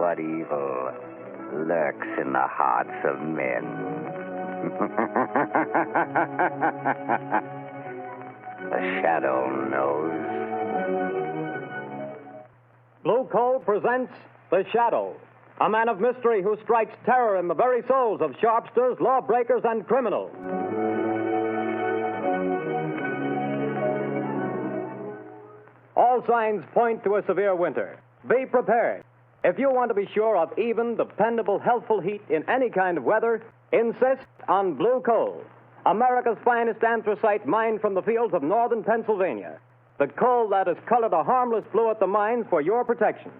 but evil lurks in the hearts of men. The shadow knows. Blue Coal presents The Shadow, a man of mystery who strikes terror in the very souls of sharpsters, lawbreakers, and criminals. All signs point to a severe winter. Be prepared. If you want to be sure of even, dependable, healthful heat in any kind of weather, insist on Blue Coal, America's finest anthracite mined from the fields of northern Pennsylvania. The coal that is colored a harmless blue at the mines for your protection.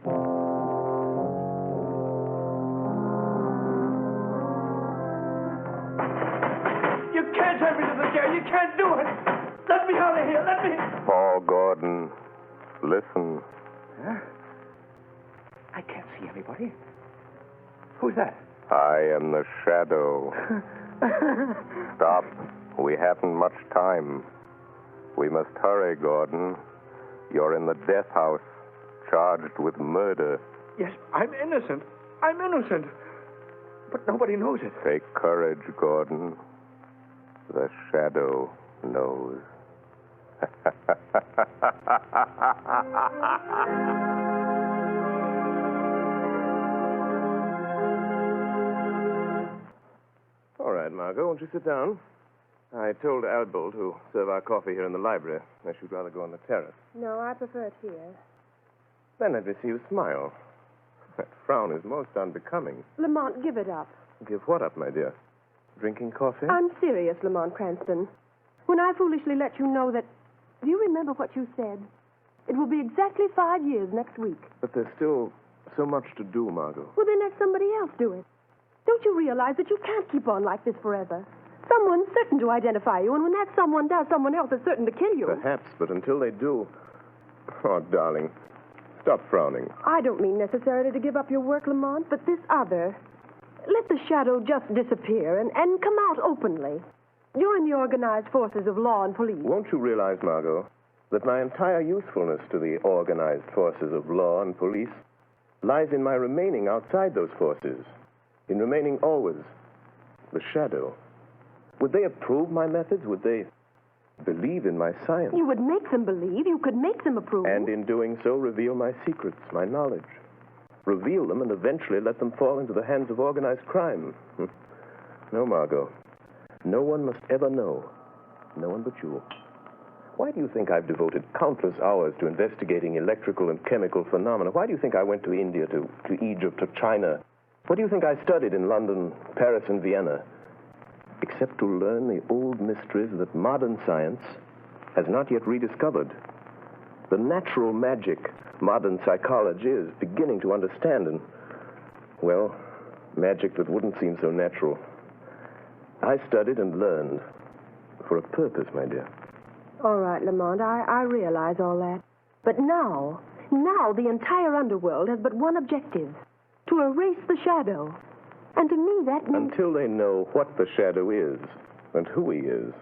You can't have me to the jail. You can't do it. Let me out of here. Let me... Paul Gordon, listen. Huh? I can't see anybody. Who's that? I am the Shadow. Stop. We haven't much time. We must hurry, Gordon. You're in the death house, charged with murder. Yes, I'm innocent. I'm innocent. But nobody knows it. Take courage, Gordon. The Shadow knows. All right, Margot, won't you sit down? I told Albo to serve our coffee here in the library, unless you'd rather go on the terrace. No, I prefer it here. Then let me see you smile. That frown is most unbecoming. Lamont, give it up. Give what up, my dear? Drinking coffee? I'm serious, Lamont Cranston. When I foolishly let you know that... Do you remember what you said? It will be exactly 5 years next week. But there's still so much to do, Margot. Well, then let somebody else do it. Don't you realize that you can't keep on like this forever? Someone's certain to identify you, and when that someone does, someone else is certain to kill you. Perhaps, but until they do... Oh, darling, stop frowning. I don't mean necessarily to give up your work, Lamont, but this other. Let the shadow just disappear and come out openly. Join the organized forces of law and police. Won't you realize, Margot, that my entire usefulness to the organized forces of law and police lies in my remaining outside those forces, in remaining always the shadow? Would they approve my methods? Would they believe in my science? You would make them believe. You could make them approve. And in doing so, reveal my secrets, my knowledge. Reveal them and eventually let them fall into the hands of organized crime. No, Margot. No one must ever know. No one but you. Why do you think I've devoted countless hours to investigating electrical and chemical phenomena? Why do you think I went to India, to Egypt, to China? What do you think I studied in London, Paris, and Vienna? Except to learn the old mysteries that modern science has not yet rediscovered. The natural magic modern psychology is beginning to understand, and, well, magic that wouldn't seem so natural. I studied and learned for a purpose, my dear. All right, Lamont, I realize all that. But now the entire underworld has but one objective: to erase the shadow. And to me, that means... Until they know what the shadow is and who he is,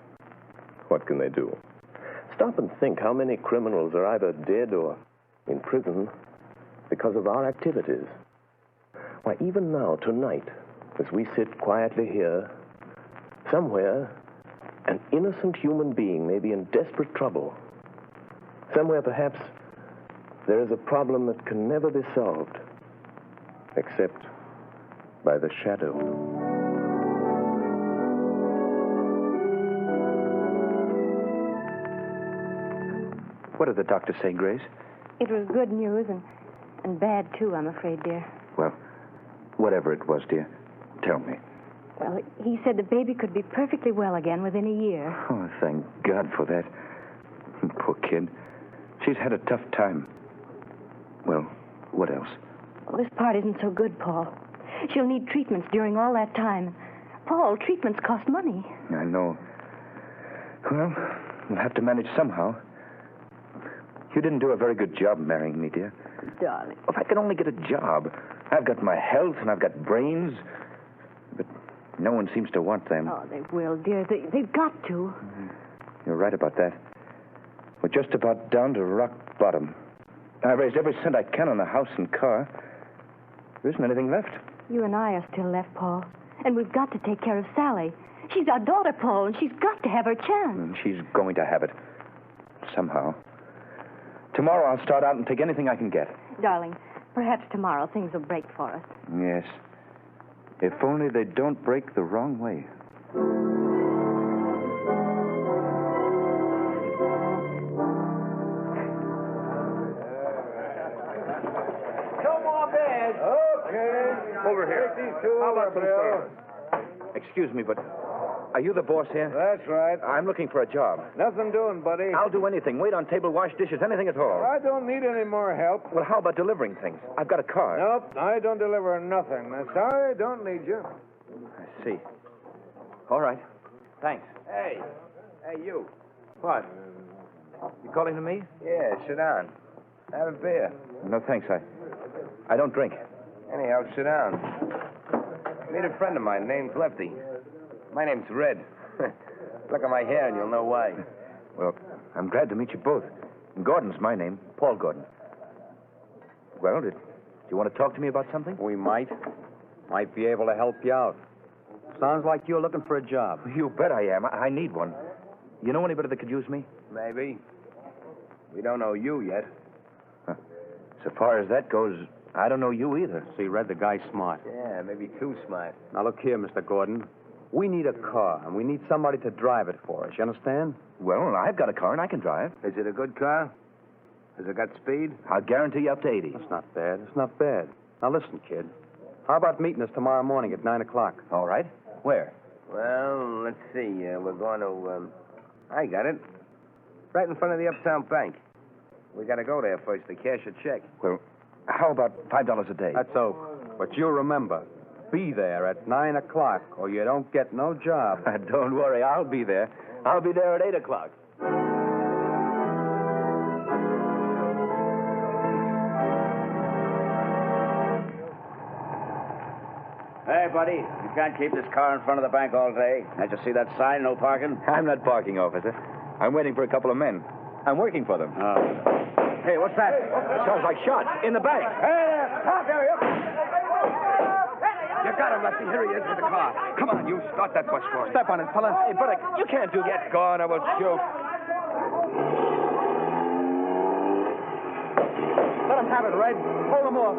what can they do? Stop and think how many criminals are either dead or in prison because of our activities. Why, even now, tonight, as we sit quietly here, somewhere, an innocent human being may be in desperate trouble. Somewhere, perhaps, there is a problem that can never be solved, except by the shadow. What did the doctor say, Grace? It was good news and bad, too, I'm afraid, dear. Well, whatever it was, dear, tell me. Well, he said the baby could be perfectly well again within a year. Oh, thank God for that. Poor kid. She's had a tough time. Well, what else? Well, this part isn't so good, Paul. She'll need treatments during all that time. Paul, treatments cost money. I know. Well, we'll have to manage somehow. You didn't do a very good job marrying me, dear. Darling. If I could only get a job. I've got my health and I've got brains, but no one seems to want them. Oh, they will, dear. They've got to. You're right about that. We're just about down to rock bottom. I've raised every cent I can on the house and car. There isn't anything left. You and I are still left, Paul. And we've got to take care of Sally. She's our daughter, Paul, and she's got to have her chance. And she's going to have it. Somehow. Tomorrow I'll start out and take anything I can get. Darling, perhaps tomorrow things will break for us. Yes. If only they don't break the wrong way. No more beds. Okay. Over here. Take these two How over, about some Bill. stars? Excuse me, but are you the boss here? That's right. I'm looking for a job. Nothing doing, buddy. I'll do anything. Wait on table, wash dishes, anything at all. I don't need any more help. Well, how about delivering things? I've got a car. Nope, I don't deliver nothing. Sorry, don't need you. I see. All right. Thanks. Hey, you. What? You calling to me? Yeah, sit down. Have a beer. No, thanks. I don't drink. Anyhow, sit down. Meet a friend of mine, name's Lefty. My name's Red. Look at my hair and you'll know why. Well, I'm glad to meet you both. Gordon's my name, Paul Gordon. Well, do you want to talk to me about something? We might be able to help you out. Sounds like you're looking for a job. You bet I am. I need one. You know anybody that could use me? Maybe. We don't know you yet. So far as that goes, I don't know you either. See, Red, the guy's smart. Yeah, maybe too smart. Now, look here, Mr. Gordon. We need a car, and we need somebody to drive it for us. You understand? Well, I've got a car and I can drive. Is it a good car? Has it got speed? I'll guarantee you up to 80. That's not bad. It's not bad. Now, listen, kid. How about meeting us tomorrow morning at 9 o'clock? All right. Where? Well, let's see. We're going to, I got it. Right in front of the Uptown Bank. We got to go there first to cash a check. Well, how about $5 a day? That's so. But you remember, be there at 9 o'clock, or you don't get no job. Don't worry, I'll be there. I'll be there at 8 o'clock. Hey, buddy, you can't keep this car in front of the bank all day. Can't you see that sign, no parking? I'm not parking, officer. I'm waiting for a couple of men. I'm working for them. Hey, what's that? Sounds like shots in the bank. Hey there! Stop there, you! You got him, Lefty. Here he is with the car. Come on, you start that bus for us. Step on it, fella. Hey, buddy, you can't do that. Get going, I will shoot. Let him have it, Red. Hold him off.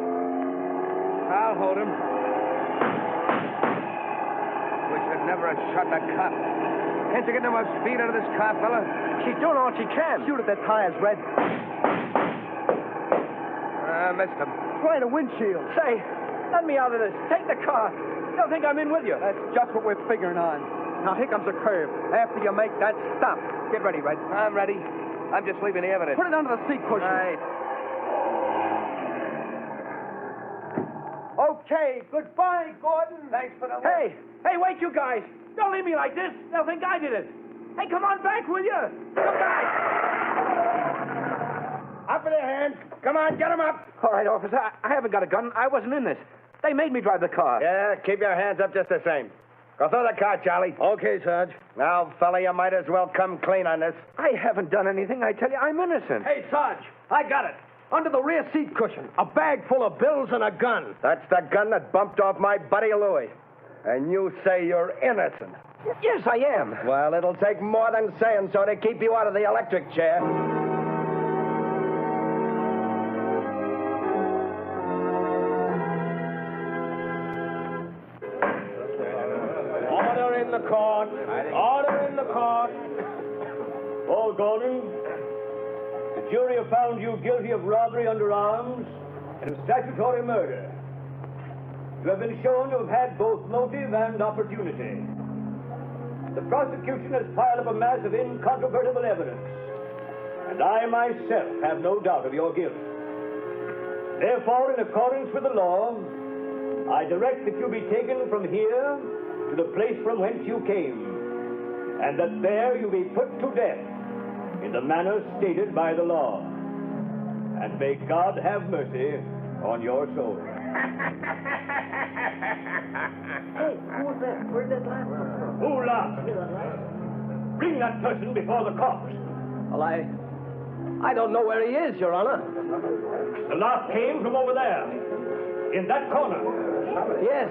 I'll hold him. We should never have shot that cop. Can't you get no more speed out of this car, fella? She's doing all she can. Shoot at their tires, Red. I missed him. Try the windshield. Say, let me out of this. Take the car. They'll think I'm in with you. That's just what we're figuring on. Now, here comes a curve. After you make that, stop. Get ready, Red. I'm ready. I'm just leaving the evidence. Put it under the seat cushion. Right. Okay, goodbye, Gordon. Thanks for the... Hey, wait, you guys. Don't leave me like this. They'll think I did it. Hey, come on back, will you? Come back. Up with their hands. Come on, get them up. All right, officer. I haven't got a gun. I wasn't in this. They made me drive the car. Yeah, keep your hands up just the same. Go through the car, Charlie. Okay, Sarge. Now, fella, you might as well come clean on this. I haven't done anything. I tell you, I'm innocent. Hey, Sarge, I got it. Under the rear seat cushion, a bag full of bills and a gun. That's the gun that bumped off my buddy Louis. And you say you're innocent. Yes, I am. Well, it'll take more than saying so to keep you out of the electric chair. Order in the court. Order in the court. Paul Gordon, the jury have found you guilty of robbery under arms and of statutory murder. You have been shown to have had both motive and opportunity. The prosecution has piled up a mass of incontrovertible evidence, and I myself have no doubt of your guilt. Therefore, in accordance with the law, I direct that you be taken from here to the place from whence you came, and that there you be put to death in the manner stated by the law. And may God have mercy on your soul. Hey, who was that? Where did that laugh come from? Who laughed? Bring that person before the court. Well, I don't know where he is, Your Honor. The laugh came from over there. In that corner. Yes.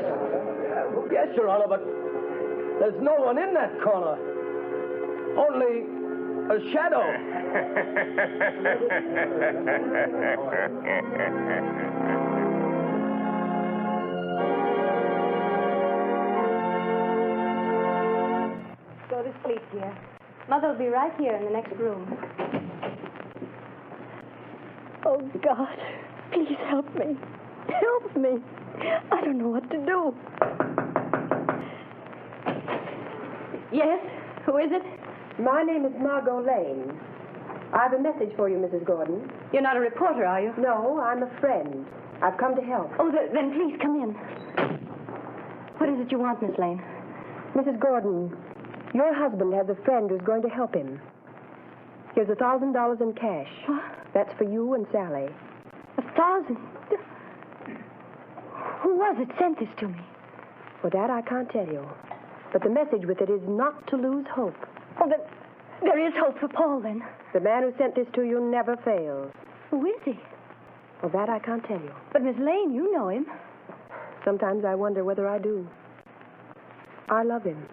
Yes, Your Honor, but there's no one in that corner. Only a shadow. Go to sleep, dear. Mother will be right here in the next room. Oh, God. Please help me. Help me. I don't know what to do. Yes? Who is it? My name is Margot Lane. I have a message for you, Mrs. Gordon. You're not a reporter, are you? No, I'm a friend. I've come to help. Oh, then please come in. What is it you want, Miss Lane? Mrs. Gordon, your husband has a friend who's going to help him. Here's $1,000 in cash. What? That's for you and Sally. 1,000? Who was it sent this to me? For that, I can't tell you. But the message with it is not to lose hope. Oh, then there is hope for Paul, then. The man who sent this to you never fails. Who is he? Well, that I can't tell you. But, Miss Lane, you know him. Sometimes I wonder whether I do. I love him.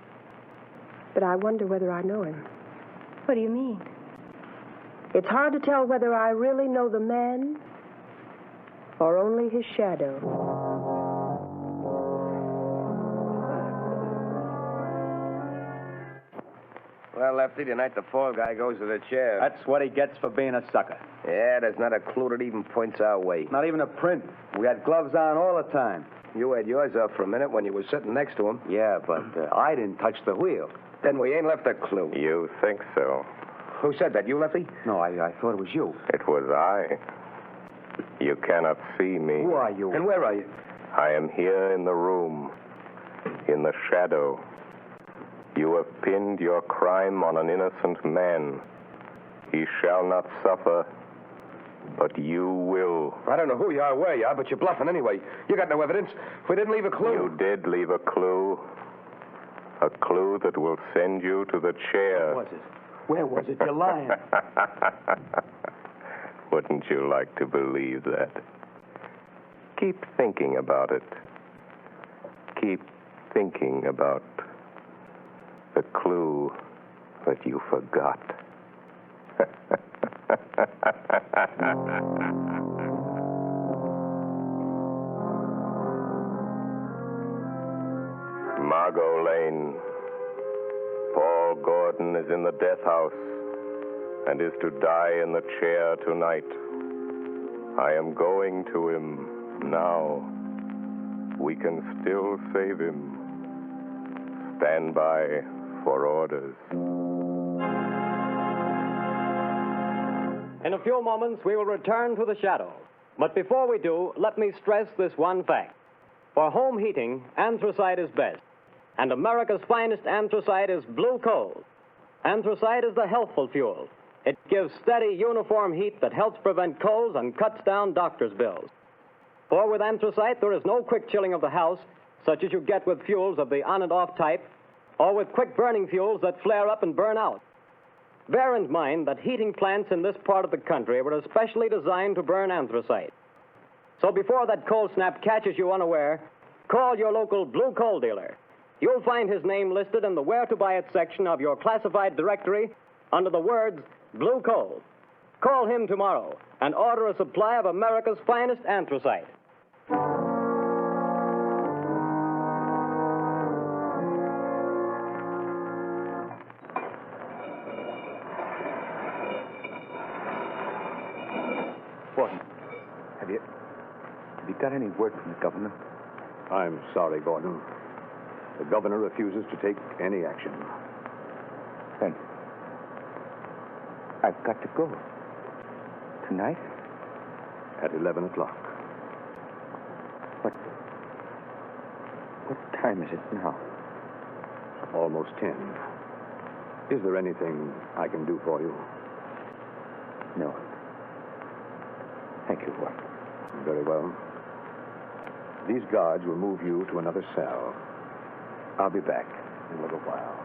But I wonder whether I know him. What do you mean? It's hard to tell whether I really know the man or only his shadow. Well, Lefty, tonight the fall guy goes to the chair. That's what he gets for being a sucker. Yeah, there's not a clue that even points our way. Not even a print. We had gloves on all the time. You had yours off for a minute when you were sitting next to him. Yeah, but I didn't touch the wheel. Then we ain't left a clue. You think so? Who said that? You, Lefty? No, I thought it was you. It was I. You cannot see me. Who are you? And where are you? I am here in the room, in the shadow. You have pinned your crime on an innocent man. He shall not suffer, but you will. I don't know who you are, where you are, but you're bluffing anyway. You got no evidence. We didn't leave a clue. You did leave a clue. A clue that will send you to the chair. What was it? Where was it? You're lying. Wouldn't you like to believe that? Keep thinking about it. Keep thinking about the clue that you forgot. Margot Lane. Paul Gordon is in the death house and is to die in the chair tonight. I am going to him now. We can still save him. Stand by for orders. In a few moments, we will return to the shadow. But before we do, let me stress this one fact. For home heating, anthracite is best. And America's finest anthracite is blue coal. Anthracite is the healthful fuel. It gives steady, uniform heat that helps prevent colds and cuts down doctor's bills. For with anthracite, there is no quick chilling of the house, such as you get with fuels of the on and off type, or with quick burning fuels that flare up and burn out. Bear in mind that heating plants in this part of the country were especially designed to burn anthracite. So before that cold snap catches you unaware, call your local blue coal dealer. You'll find his name listed in the Where to Buy It section of your classified directory under the words Blue Coal. Call him tomorrow and order a supply of America's finest anthracite. Gordon, have you got any word from the governor? I'm sorry, Gordon. The governor refuses to take any action. Then I've got to go. Tonight? At 11 o'clock. What time is it now? Almost 10. Is there anything I can do for you? No. Thank you, Gordon. Very well. These guards will move you to another cell. I'll be back in a little while.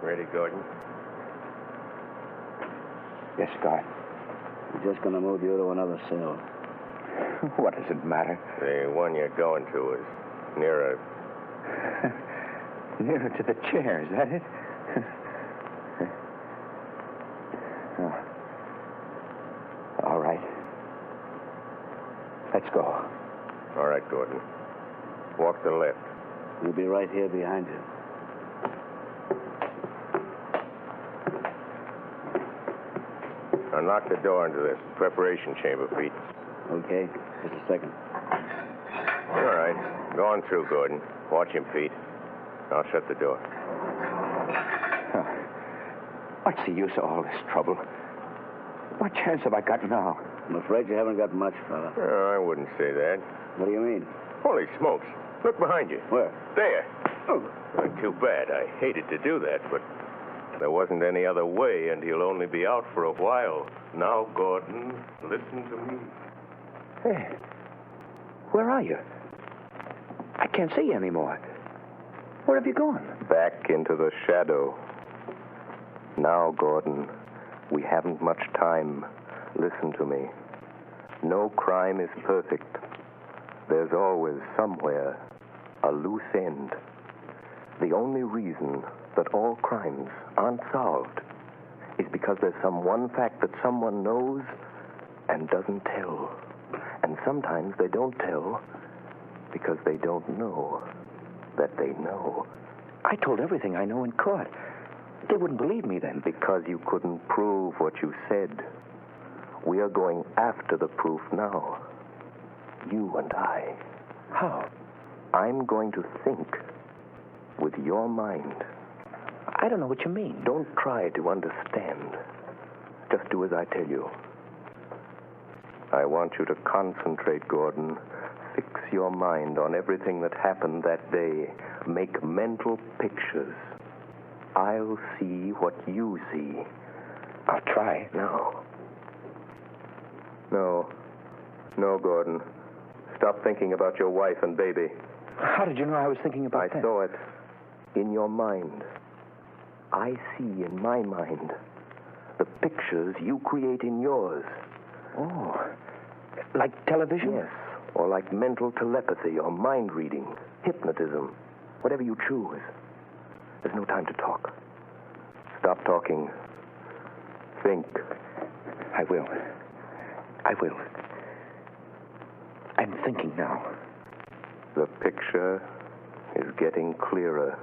Ready, Gordon? Yes, guard. We're just going to move you to another cell. What does it matter? The one you're going to is nearer. Nearer to the chair, is that it? Oh. All right. Let's go. All right, Gordon. Walk to the left. We'll be right here behind you. Unlock the door into this preparation chamber, Pete. Okay, just a second. All right. Go on through, Gordon. Watch him, Pete. I'll shut the door. What's the use of all this trouble? What chance have I got now? I'm afraid you haven't got much, fella. Oh, I wouldn't say that. What do you mean? Holy smokes. Look behind you. Where? There. Oh. Well, too bad. I hated to do that, but there wasn't any other way, and he'll only be out for a while. Now, Gordon, listen to me. Hey, where are you? I can't see you anymore. Where have you gone? Back into the shadow. Now, Gordon, we haven't much time. Listen to me. No crime is perfect. There's always somewhere a loose end. The only reason that all crimes aren't solved is because there's some one fact that someone knows and doesn't tell. And sometimes they don't tell because they don't know that they know. I told everything I know in court. They wouldn't believe me then. Because you couldn't prove what you said. We are going after the proof now. You and I. How? I'm going to think with your mind. I don't know what you mean. Don't try to understand. Just do as I tell you. I want you to concentrate, Gordon. Fix your mind on everything that happened that day. Make mental pictures. I'll see what you see. I'll try. No. No, Gordon. Stop thinking about your wife and baby. How did you know I was thinking about that? I saw it in your mind. I see in my mind the pictures you create in yours. Oh, like television? Yes, or like mental telepathy or mind reading, hypnotism, whatever you choose. There's no time to talk. Stop talking. Think. I will. I'm thinking now. The picture is getting clearer.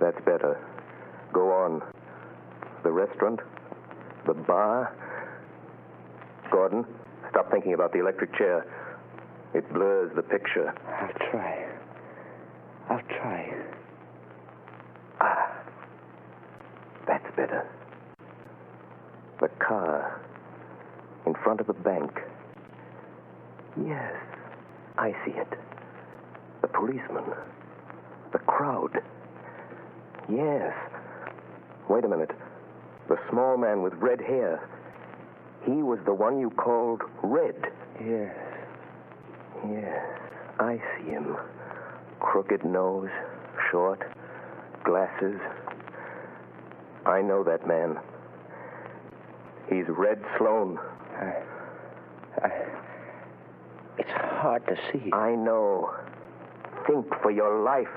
That's better. Go on. The restaurant? The bar? Gordon, stop thinking about the electric chair. It blurs the picture. I'll try. Ah. That's better. The car in front of the bank. Yes, I see it. The policeman. The crowd. Yes. Wait a minute. The small man with red hair. He was the one you called Red. Yes. Yes, I see him. Crooked nose, short, glasses. I know that man. He's Red Sloan. It's hard to see. I know. Think for your life.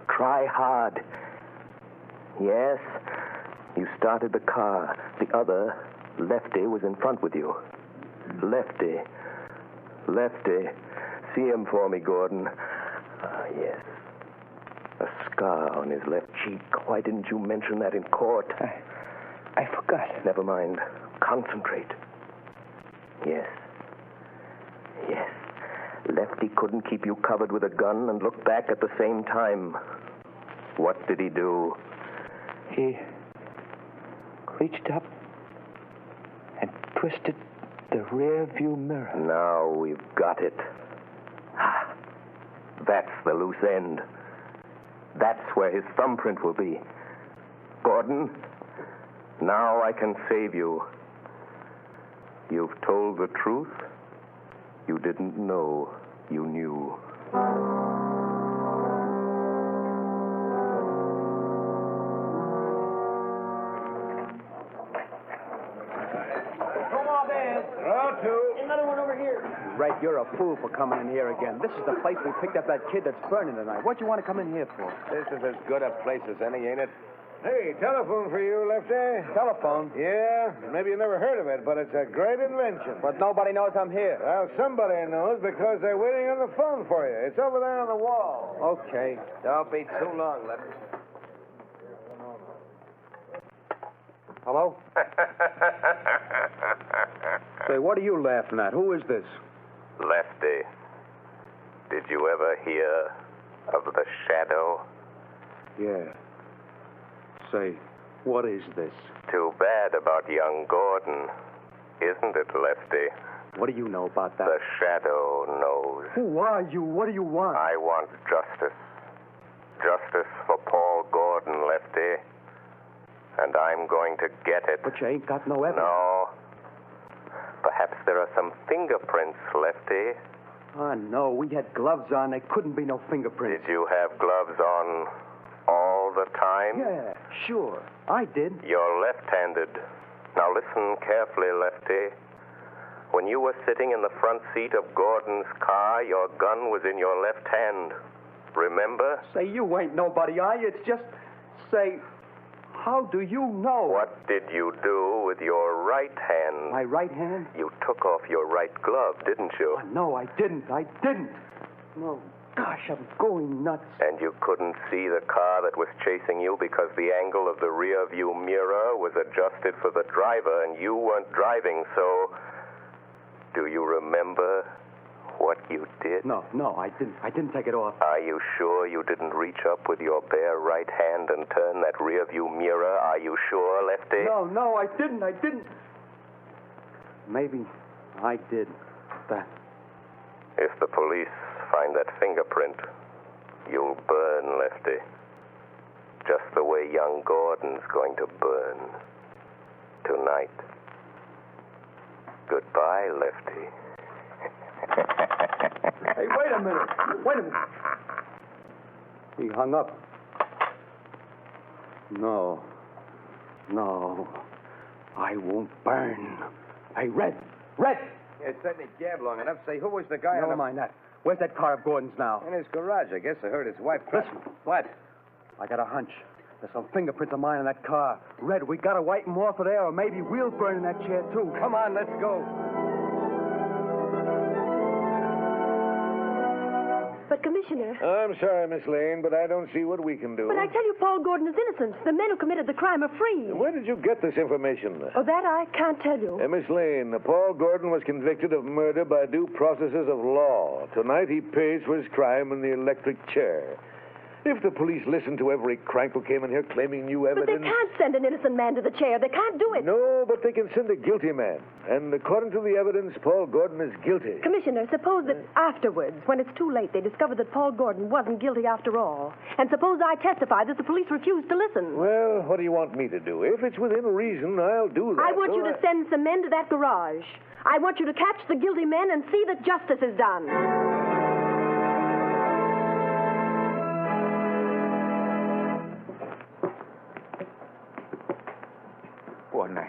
Try hard. Yes, you started the car. The other, Lefty, was in front with you. Lefty. See him for me, Gordon. Ah, yes. A scar on his left cheek. Why didn't you mention that in court? I forgot. Never mind. Concentrate. Yes. Lefty couldn't keep you covered with a gun and look back at the same time. What did he do? He reached up and twisted the rear view mirror. Now we've got it. Ah, that's the loose end. That's where his thumbprint will be. Gordon, now I can save you. You've told the truth. You didn't know you knew. Another one over here. Red, you're a fool for coming in here again. This is the place we picked up that kid that's burning tonight. What'd you want to come in here for? This is as good a place as any, ain't it? Hey, telephone for you, Lefty. Telephone? Yeah, maybe you never heard of it, but it's a great invention. But nobody knows I'm here. Well, somebody knows because they're waiting on the phone for you. It's over there on the wall. Okay. Don't be too long, Lefty. Hello? Say, what are you laughing at? Who is this? Lefty, did you ever hear of the shadow? Yeah. Say, what is this? Too bad about young Gordon, isn't it, Lefty? What do you know about that? The shadow knows. Who are you? What do you want? I want justice. Justice for Paul Gordon, Lefty. And I'm going to get it. But you ain't got no evidence. No. Perhaps there are some fingerprints, Lefty. Oh, no. We had gloves on. There couldn't be no fingerprints. Did you have gloves on all the time? Yeah, sure. I did. You're left-handed. Now listen carefully, Lefty. When you were sitting in the front seat of Gordon's car, your gun was in your left hand. Remember? Say, you ain't nobody, are you? It's just... Say... How do you know? What did you do with your right hand? My right hand? You took off your right glove, didn't you? Oh, no, I didn't. No, gosh, I'm going nuts. And you couldn't see the car that was chasing you because the angle of the rear view mirror was adjusted for the driver and you weren't driving, so... Do you remember what you did? No, I didn't take it off. Are you sure you didn't reach up with your bare right hand and turn that rear view mirror? Are you sure, Lefty? No, I didn't. Maybe I did that. If the police find that fingerprint, you'll burn, Lefty. Just the way young Gordon's going to burn tonight. Goodbye, Lefty. Hey, wait a minute. He hung up. No, I won't burn. Hey, Red! It's certainly jabbed long enough. Say, who was the guy on Never the... mind that. Where's that car of Gordon's now? In his garage, I guess. I heard his wife... Listen. What? I got a hunch. There's some fingerprints of mine in that car. Red, we gotta wipe them off of there, or maybe we'll burn in that chair, too. Come on, let's go. But, Commissioner... I'm sorry, Miss Lane, but I don't see what we can do. But I tell you, Paul Gordon is innocent. The men who committed the crime are free. Where did you get this information? Oh, that I can't tell you. Miss Lane, Paul Gordon was convicted of murder by due processes of law. Tonight he pays for his crime in the electric chair. If the police listen to every crank who came in here claiming new But evidence... they can't send an innocent man to the chair. They can't do it. No, but they can send a guilty man. And according to the evidence, Paul Gordon is guilty. Commissioner, suppose that afterwards, when it's too late, they discover that Paul Gordon wasn't guilty after all. And suppose I testify that the police refused to listen. Well, what do you want me to do? If it's within reason, I'll do that. I want you to send some men to that garage. I want you to catch the guilty men and see that justice is done. Gordon,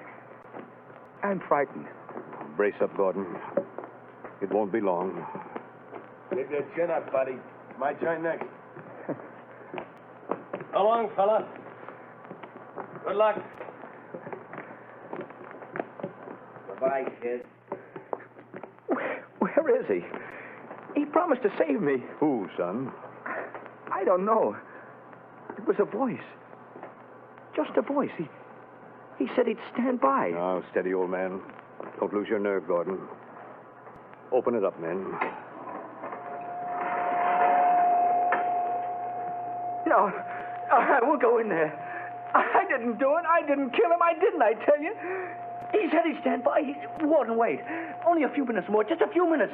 I'm frightened. Brace up, Gordon. It won't be long. Keep your chin up, buddy. My turn next. So long, fella. Good luck. Goodbye, kid. Where is he? He promised to save me. Who, son? I don't know. It was a voice. Just a voice. He said he'd stand by. Now, steady, old man. Don't lose your nerve, Gordon. Open it up, men. No, I won't go in there. I didn't do it. I didn't kill him. I didn't, I tell you. He said he'd stand by. Warden, wait. Only a few minutes more. Just a few minutes.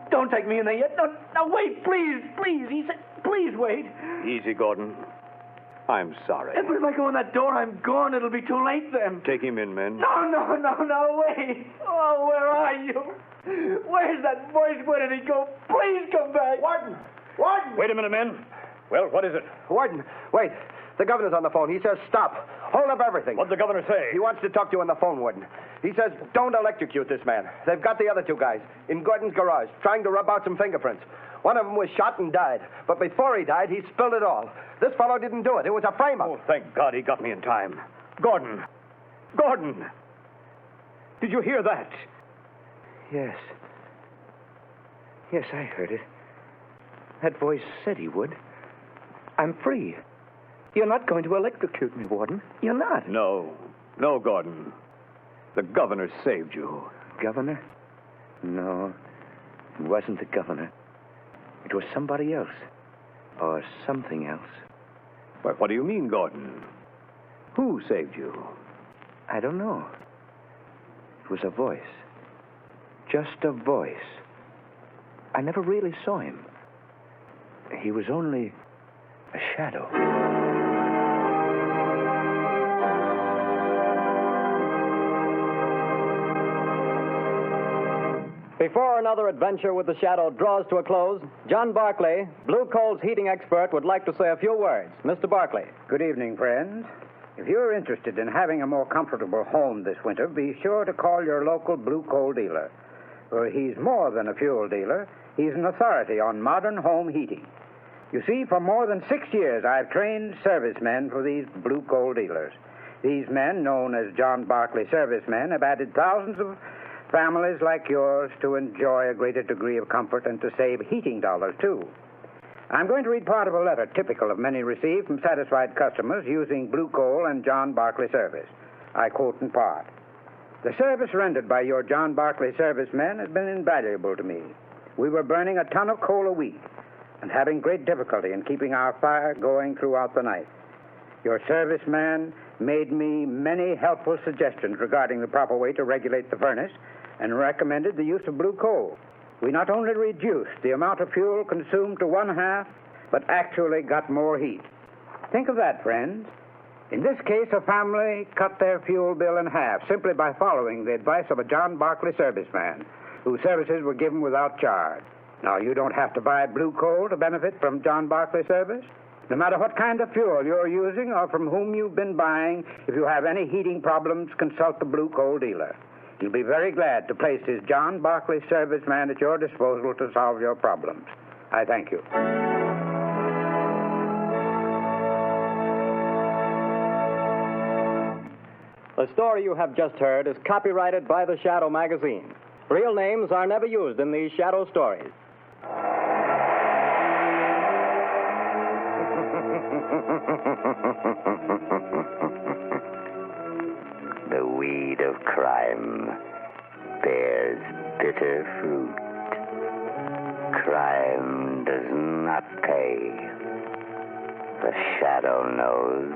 Don't take me in there yet. No, wait, please. He said, please wait. Easy, Gordon. I'm sorry. But if I go in that door, I'm gone. It'll be too late then. Take him in, men. No, wait. Oh, where are you? Where's that voice? Where did he go? Please come back. Warden! Wait a minute, men. Well, what is it? Warden, wait. The governor's on the phone. He says stop. Hold up everything. What'd the governor say? He wants to talk to you on the phone, Warden. He says don't electrocute this man. They've got the other two guys in Gordon's garage trying to rub out some fingerprints. One of them was shot and died. But before he died, he spilled it all. This fellow didn't do it. It was a frame-up. Oh, thank God he got me in time. Gordon! Gordon! Did you hear that? Yes. Yes, I heard it. That voice said he would. I'm free. You're not going to electrocute me, Warden. You're not. No. No, Gordon. The governor saved you. Governor? No. It wasn't the governor. It was somebody else. Or something else. Why, what do you mean, Gordon? Who saved you? I don't know. It was a voice. Just a voice. I never really saw him. He was only a shadow. Before another adventure with the Shadow draws to a close, John Barclay, Blue Coal's heating expert, would like to say a few words. Mr. Barclay. Good evening, friends. If you're interested in having a more comfortable home this winter, be sure to call your local Blue Coal dealer. For he's more than a fuel dealer. He's an authority on modern home heating. You see, for more than 6 years, I've trained servicemen for these Blue Coal dealers. These men, known as John Barclay servicemen, have added thousands of families like yours to enjoy a greater degree of comfort and to save heating dollars, too. I'm going to read part of a letter typical of many received from satisfied customers using Blue Coal and John Barclay service. I quote in part. The service rendered by your John Barclay servicemen has been invaluable to me. We were burning a ton of coal a week and having great difficulty in keeping our fire going throughout the night. Your serviceman made me many helpful suggestions regarding the proper way to regulate the furnace and recommended the use of Blue Coal. We not only reduced the amount of fuel consumed to 1/2, but actually got more heat. Think of that, friends. In this case, a family cut their fuel bill in half simply by following the advice of a John Barclay serviceman, whose services were given without charge. Now, you don't have to buy Blue Coal to benefit from John Barclay service. No matter what kind of fuel you're using or from whom you've been buying, if you have any heating problems, consult the Blue Coal dealer. He'll be very glad to place his John Barclay serviceman at your disposal to solve your problems. I thank you. The story you have just heard is copyrighted by the Shadow magazine. Real names are never used in these Shadow stories. The weed of crime bears bitter fruit. Crime does not pay. The Shadow knows.